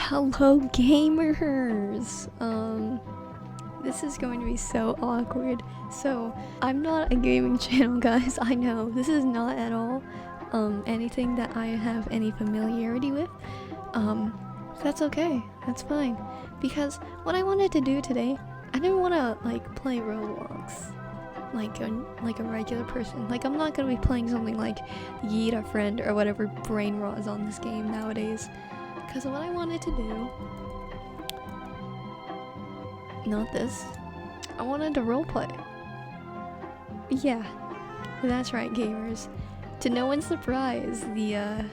Hello gamers! This is going to be so awkward. So, I'm not a gaming channel, guys. I know, this is not at all anything that I have any familiarity with. That's okay, that's fine. Because what I wanted to do today, I didn't want to like play Roblox like a regular person. Like, I'm not gonna be playing something like Yeet a Friend or whatever brain rot is on this game nowadays. Because what I wanted to do, not this, I wanted to roleplay. Yeah, that's right, gamers. To no one's surprise, the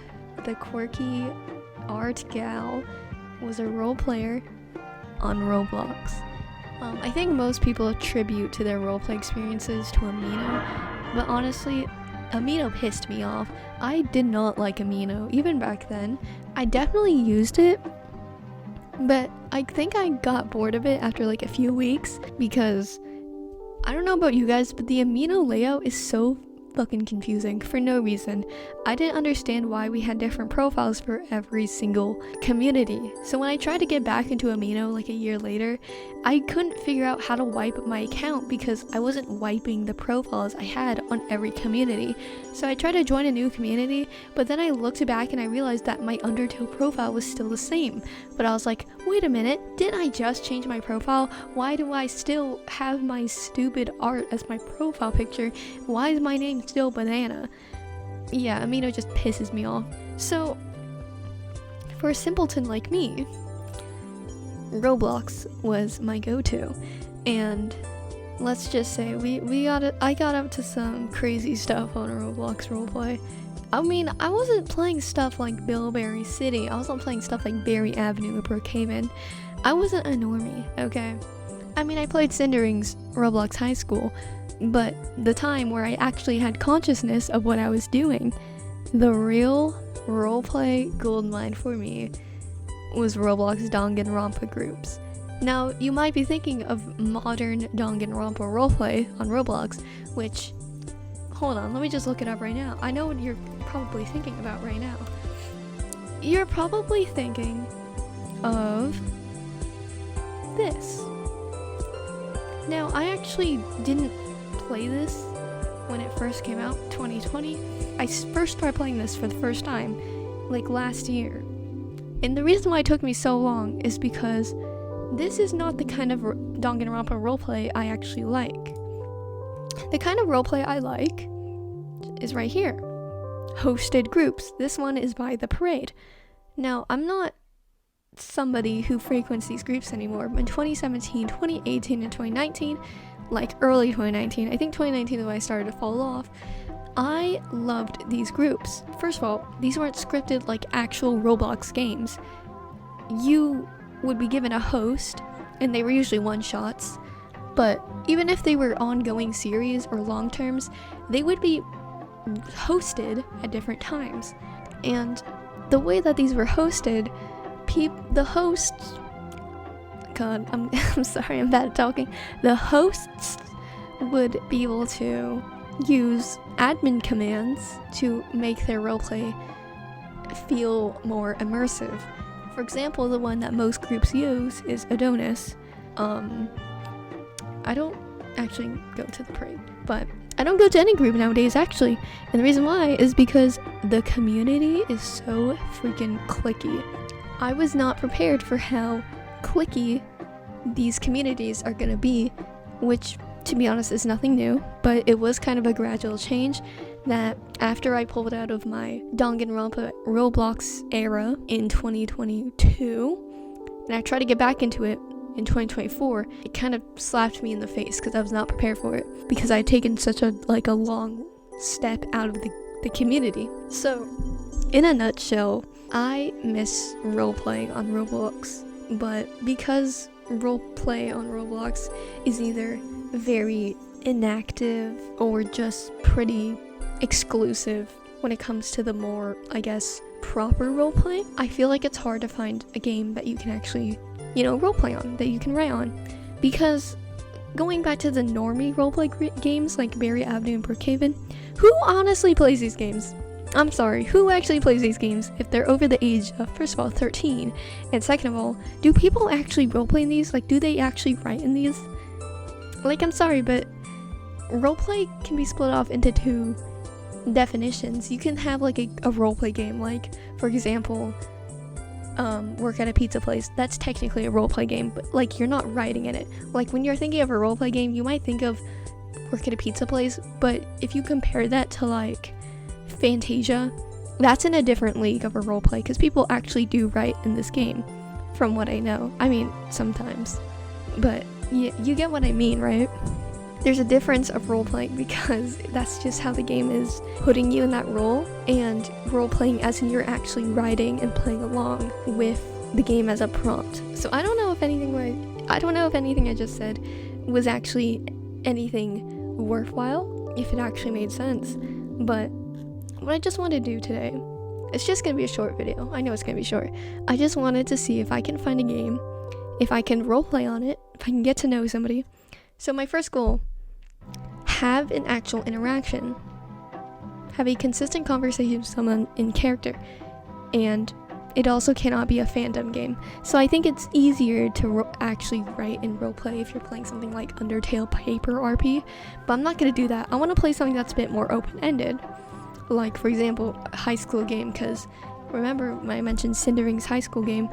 quirky art gal was a role player on Roblox. I think most people attribute to their roleplay experiences to Amino, but honestly, Amino pissed me off. I did not like Amino, even back then. I definitely used it, but I think I got bored of it after like a few weeks because I don't know about you guys, but the Amino layout is so fucking confusing for no reason. I didn't understand why we had different profiles for every single community. So when I tried to get back into Amino like a year later, I couldn't figure out how to wipe my account because I wasn't wiping the profiles I had on every community. So I tried to join a new community, but then I looked back and I realized that my Undertale profile was still the same. But I was like, wait a minute, didn't I just change my profile? Why do I still have my stupid art as my profile picture? Why is my name still Banana? Yeah, Amino just pisses me off. So, for a simpleton like me, Roblox was my go-to, and let's just say I got up to some crazy stuff on Roblox roleplay. I mean, I wasn't playing stuff like Bilberry City. I wasn't playing stuff like Berry Avenue or Brookhaven. I wasn't a normie, okay? I mean, I played Cindering's Roblox High School, but the time where I actually had consciousness of what I was doing, the real roleplay goldmine for me was Roblox Danganronpa groups. Now, you might be thinking of modern Danganronpa roleplay on Roblox, which, hold on, let me just look it up right now. I know what you're probably thinking about right now. You're probably thinking of this. Now, I actually didn't play this when it first came out, 2020. I first started playing this for the first time, like last year. And the reason why it took me so long is because this is not the kind of Danganronpa roleplay I actually like. The kind of roleplay I like is right here. Hosted groups. This one is by The Parade. Now, I'm not somebody who frequents these groups anymore, but in 2017, 2018, and 2019, like early 2019, I think 2019 is when I started to fall off, I loved these groups. First of all, these weren't scripted like actual Roblox games. You would be given a host, and they were usually one-shots, but even if they were ongoing series or long-terms, they would be hosted at different times. And the way that these were hosted, the hosts, God, I'm sorry, I'm bad at talking. The hosts would be able to use admin commands to make their roleplay feel more immersive. For example, the one that most groups use is Adonis. I don't actually go to The Parade, but I don't go to any group nowadays, actually. And the reason why is because the community is so freaking cliquey. I was not prepared for how cliquey these communities are gonna be, which, to be honest, is nothing new, but it was kind of a gradual change that after I pulled out of my Danganronpa Roblox era in 2022, and I tried to get back into it in 2024, it kind of slapped me in the face because I was not prepared for it, because I had taken such a long step out of the community. So, in a nutshell, I miss roleplaying on Roblox, but because roleplay on Roblox is either very inactive or just pretty exclusive when it comes to the more, I guess, proper roleplay, I feel like it's hard to find a game that you can actually, roleplay on, that you can write on. Because going back to the normie roleplay games like Berry Avenue and Brookhaven, who honestly plays these games? I'm sorry, who actually plays these games if they're over the age of, first of all, 13, and second of all, do people actually roleplay in these? Like, do they actually write in these? Like, I'm sorry, but roleplay can be split off into two definitions. You can have like a roleplay game, like, for example, work at a pizza place. That's technically a roleplay game, but like, you're not writing in it. Like, when you're thinking of a roleplay game, you might think of work at a pizza place, but if you compare that to like Fantasia, that's in a different league of a roleplay, because people actually do write in this game, from what I know. I mean, sometimes, but you get what I mean, right? There's a difference of roleplaying because that's just how the game is putting you in that role, and roleplaying as in you're actually writing and playing along with the game as a prompt. So I don't know if anything I just said was actually anything worthwhile, if it actually made sense, but what I just want to do today, it's just going to be a short video. I know it's going to be short. I just wanted to see if I can find a game, if I can roleplay on it, if I can get to know somebody. So my first goal, have an actual interaction. Have a consistent conversation with someone in character. And it also cannot be a fandom game. So I think it's easier to actually write and roleplay if you're playing something like Undertale Paper RP. But I'm not going to do that. I want to play something that's a bit more open-ended. Like, for example, a high school game, because remember when I mentioned Cindering's high school game,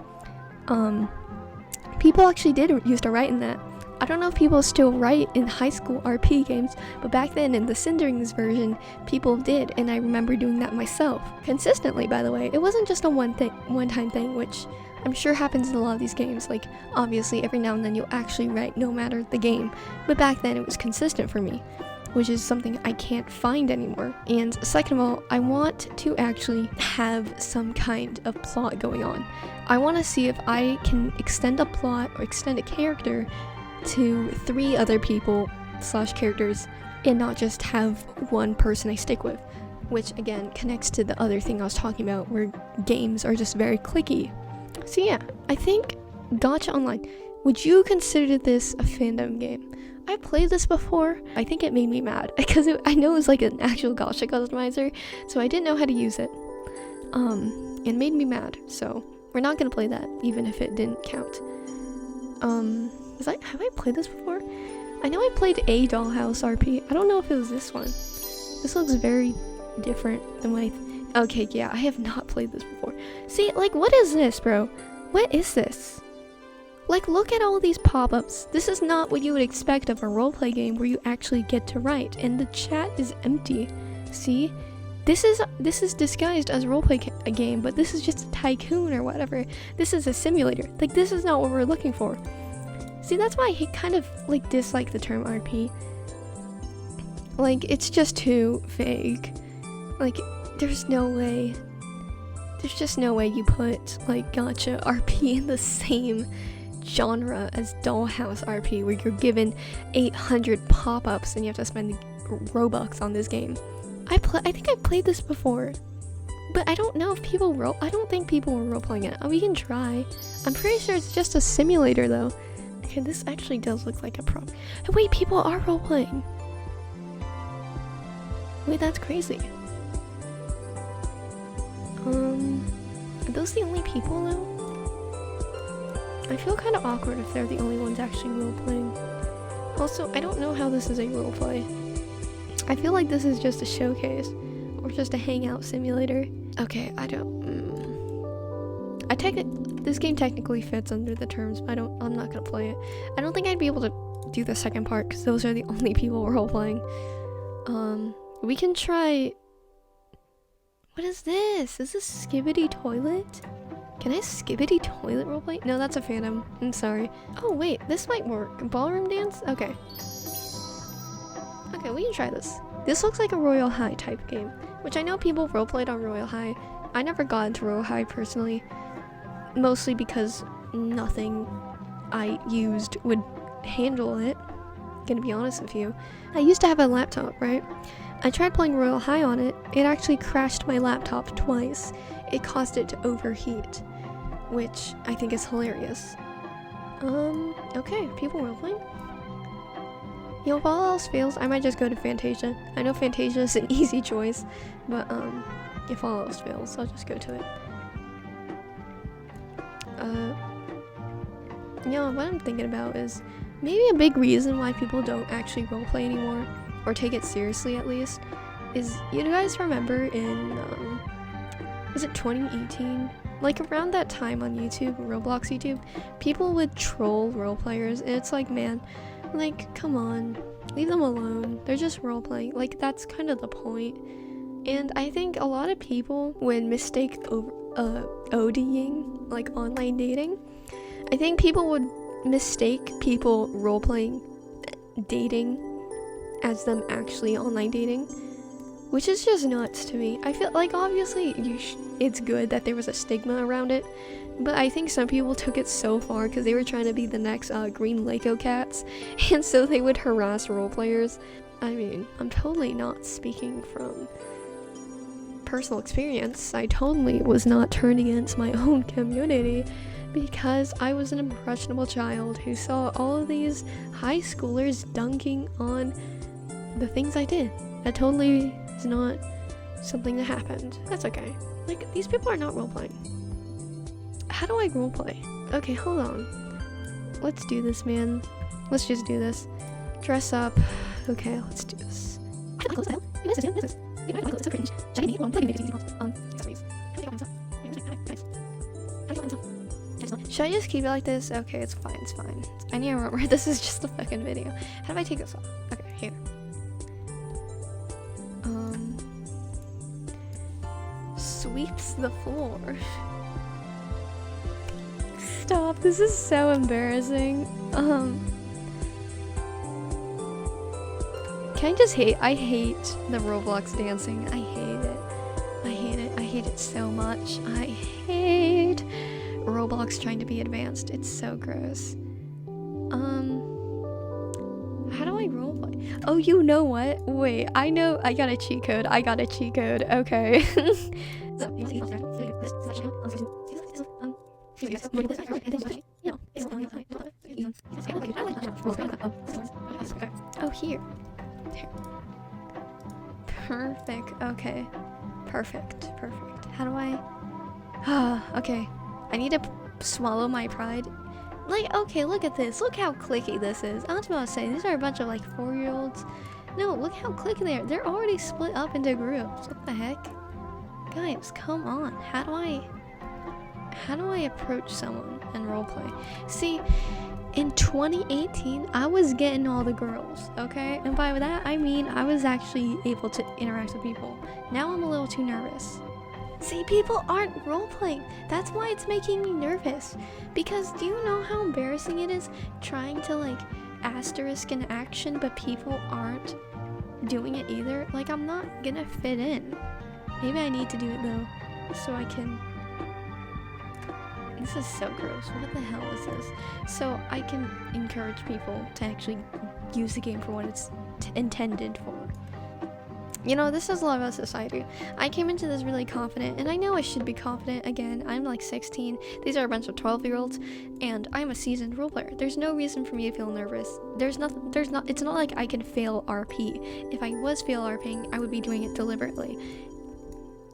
people actually did used to write in that. I don't know if people still write in high school RP games, but back then in the Cindering's version, people did, and I remember doing that myself. Consistently, by the way. It wasn't just a one-time thing, which I'm sure happens in a lot of these games. Like, obviously, every now and then you'll actually write no matter the game, but back then it was consistent for me, which is something I can't find anymore. And second of all, I want to actually have some kind of plot going on. I want to see if I can extend a plot or extend a character to 3 other people / characters and not just have one person I stick with, which again connects to the other thing I was talking about, where games are just very clicky. So yeah, I think Gacha Online, would you consider this a fandom game? I played this before. I think it made me mad because I know it was like an actual gacha customizer, so I didn't know how to use it. It made me mad, so we're not gonna play that, even if it didn't count. Have I played this before? I know I played a Dollhouse RP. I don't know if it was this one. This looks very different than what okay, yeah, I have not played this before. See, like, what is this, bro? What is this? Like, look at all these pop-ups. This is not what you would expect of a roleplay game where you actually get to write, and the chat is empty. See? This is disguised as a roleplay game, but this is just a tycoon or whatever. This is a simulator. Like, this is not what we're looking for. See, that's why I kind of, like, dislike the term RP. Like, it's just too vague. Like, there's just no way you put, like, gacha RP in the same genre as Dollhouse RP, where you're given 800 pop-ups and you have to spend Robux on this game. I think I played this before, but I don't know if I don't think people were role-playing it. We can try. I'm pretty sure it's just a simulator, though. Okay, this actually does look like a prop. Oh, wait, people are role-playing. Wait, that's crazy. Are those the only people, though? I feel kind of awkward if they're the only ones actually role-playing. Also, I don't know how this is a roleplay. I feel like this is just a showcase, or just a hangout simulator. Okay, this game technically fits under the terms, but I'm not gonna play it. I don't think I'd be able to do the second part, because those are the only people role-playing. We can try... What is this? Is this Skibidi Toilet? Can I Skibidi Toilet roleplay? No, that's a Phantom. I'm sorry. Oh, wait, this might work. Ballroom dance? Okay. Okay, we can try this. This looks like a Royal High type game, which I know people roleplayed on Royal High. I never got into Royal High personally, mostly because nothing I used would handle it. Gonna be honest with you. I used to have a laptop, right? I tried playing Royal High on it. It actually crashed my laptop twice. It caused it to overheat, which I think is hilarious. Okay, people roleplaying. You know, if all else fails, I might just go to Fantasia. I know Fantasia is an easy choice, but if all else fails, I'll just go to it. What I'm thinking about is maybe a big reason why people don't actually roleplay anymore, or take it seriously at least, is, you guys remember in, was it 2018? Like around that time on YouTube, Roblox YouTube, people would troll role players, and it's like, man, like, come on, leave them alone. They're just role playing. Like, that's kind of the point. And I think a lot of people would mistake ODing, like online dating. I think people would mistake people role playing dating as them actually online dating, which is just nuts to me. I feel like obviously it's good that there was a stigma around it, but I think some people took it so far because they were trying to be the next Green Lego Cats, and so they would harass role players. I mean, I'm totally not speaking from personal experience. I totally was not turned against my own community because I was an impressionable child who saw all of these high schoolers dunking on the things I did. That totally is not something that happened. That's okay. Like, these people are not role-playing. How do I role-play? Okay, hold on. Let's do this, man. Let's just do this. Dress up. Okay, let's do this. Should I just keep it like this? Okay, it's fine, it's fine. I need to remember, this is just a fucking video. How do I take this off? Okay, here. Sweeps the floor. Stop, this is so embarrassing. Can I just I hate the Roblox dancing. I hate it. I hate it. I hate it so much. I hate Roblox trying to be advanced. It's so gross. How do I roleplay? Oh, you know what? Wait, I know. I got a cheat code. Okay. Oh, here. Perfect. Okay. Perfect. How do I? Okay. I need to swallow my pride. Like, okay, look at this. Look how clicky this is. I was about to say, these are a bunch of like 4-year-olds. No, look how clicky they are. They're already split up into groups. What the heck? Guys, come on. How do I approach someone and roleplay? See, in 2018, I was getting all the girls, okay? And by that, I mean I was actually able to interact with people. Now I'm a little too nervous. See, people aren't role-playing. That's why it's making me nervous. Because do you know how embarrassing it is trying to, like, asterisk an action, but people aren't doing it either? Like, I'm not gonna fit in. Maybe I need to do it, though, so I can... This is so gross. What the hell is this? So I can encourage people to actually use the game for what it's intended for. You know, this is a lot about society. I came into this really confident, and I know I should be confident. Again, I'm like 16. These are a bunch of 12-year-olds, and I'm a seasoned role player. There's no reason for me to feel nervous. It's not like I can fail RP. If I was fail RPing, I would be doing it deliberately.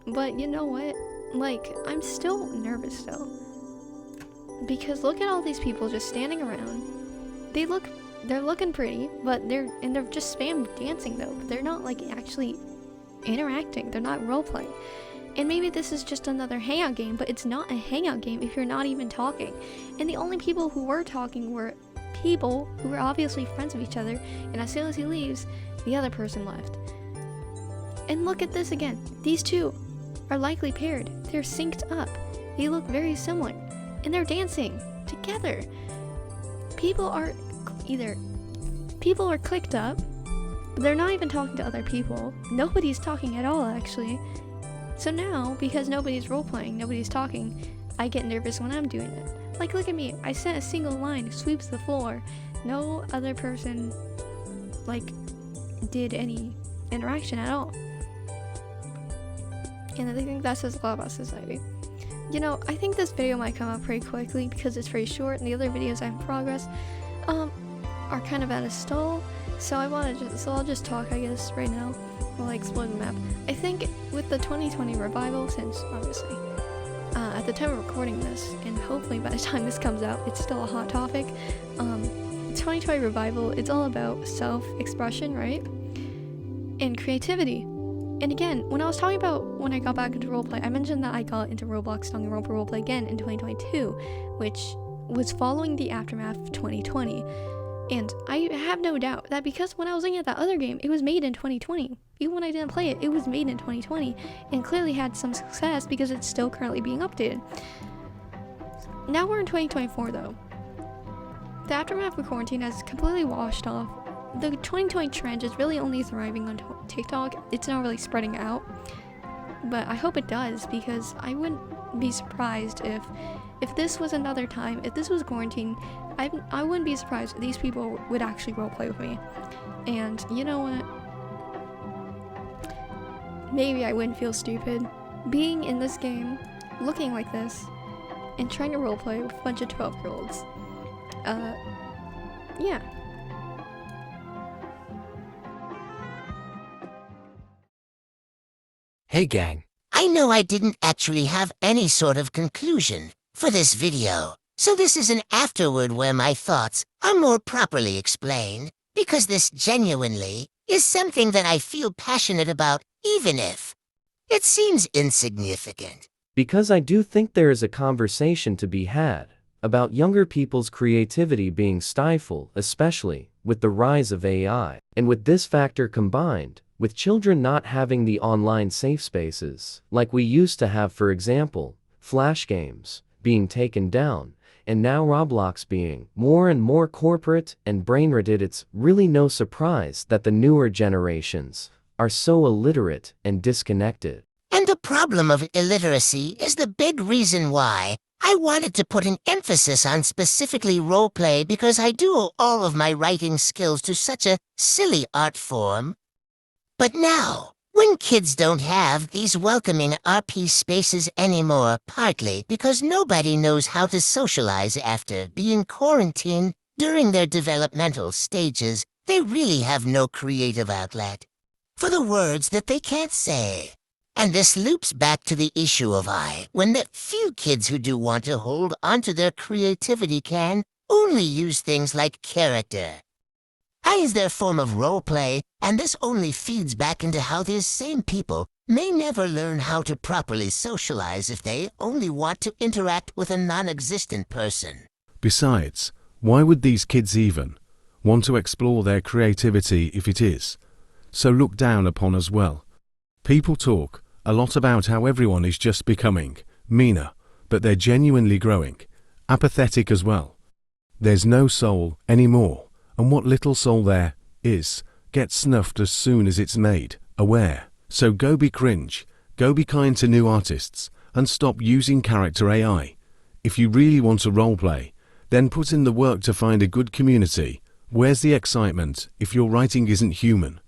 But you know what? Like, I'm still nervous though. Because look at all these people just standing around. They're looking pretty, but they're just spam dancing though. They're not like actually interacting. They're not role playing. And maybe this is just another hangout game, but it's not a hangout game if you're not even talking. And the only people who were talking were people who were obviously friends of each other, and as soon as he leaves, the other person left. And look at this again. These two are likely paired. They're synced up. They look very similar. And they're dancing together. People are clicked up, but they're not even talking to other people. Nobody's talking at all, actually. So now, because nobody's role-playing, nobody's talking, I get nervous when I'm doing it. Like, look at me. I sent a single line, sweeps the floor. No other person, like, did any interaction at all. And I think that says a lot about society. You know, I think this video might come out pretty quickly because it's very short, and the other videos I have in progress are kind of at a stall. So I'll just talk, I guess, right now. while I explore the map. I think with the 2020 revival, since obviously at the time of recording this, and hopefully by the time this comes out, it's still a hot topic. 2020 revival, it's all about self-expression, right? And creativity. And again, when I was talking about when I got back into roleplay, I mentioned that I got into Roblox Danganronpa roleplay again in 2022, which was following the aftermath of 2020. And I have no doubt that because when I was looking at that other game, it was made in 2020. Even when I didn't play it, it was made in 2020 and clearly had some success because it's still currently being updated. Now we're in 2024 though. The aftermath of quarantine has completely washed off. The 2020 trend is really only thriving on TikTok. It's not really spreading out. But I hope it does, because I wouldn't be surprised if this was another time, if this was quarantine, I wouldn't be surprised if these people would actually roleplay with me. And you know what? Maybe I wouldn't feel stupid being in this game, looking like this, and trying to roleplay with a bunch of 12-year-olds. Yeah. Hey gang. I know I didn't actually have any sort of conclusion for this video, so this is an afterword where my thoughts are more properly explained, because this genuinely is something that I feel passionate about, even if it seems insignificant. Because I do think there is a conversation to be had about younger people's creativity being stifled, especially with the rise of AI. And with this factor combined, with children not having the online safe spaces like we used to have, for example, Flash games being taken down, and now Roblox being more and more corporate and brain-rotted, it's really no surprise that the newer generations are so illiterate and disconnected. And the problem of illiteracy is the big reason why I wanted to put an emphasis on specifically roleplay, because I do owe all of my writing skills to such a silly art form. But now, when kids don't have these welcoming RP spaces anymore, partly because nobody knows how to socialize after being quarantined during their developmental stages, they really have no creative outlet for the words that they can't say. And this loops back to the issue of when the few kids who do want to hold onto their creativity can only use things like character. Is their form of roleplay, and this only feeds back into how these same people may never learn how to properly socialize if they only want to interact with a non-existent person. Besides, why would these kids even want to explore their creativity if it is so looked down upon as well? People talk a lot about how everyone is just becoming meaner, but they're genuinely growing apathetic as well. There's no soul anymore, and what little soul there is gets snuffed as soon as it's made aware. So go be cringe, go be kind to new artists, and stop using character AI. If you really want to roleplay, then put in the work to find a good community. Where's the excitement if your writing isn't human?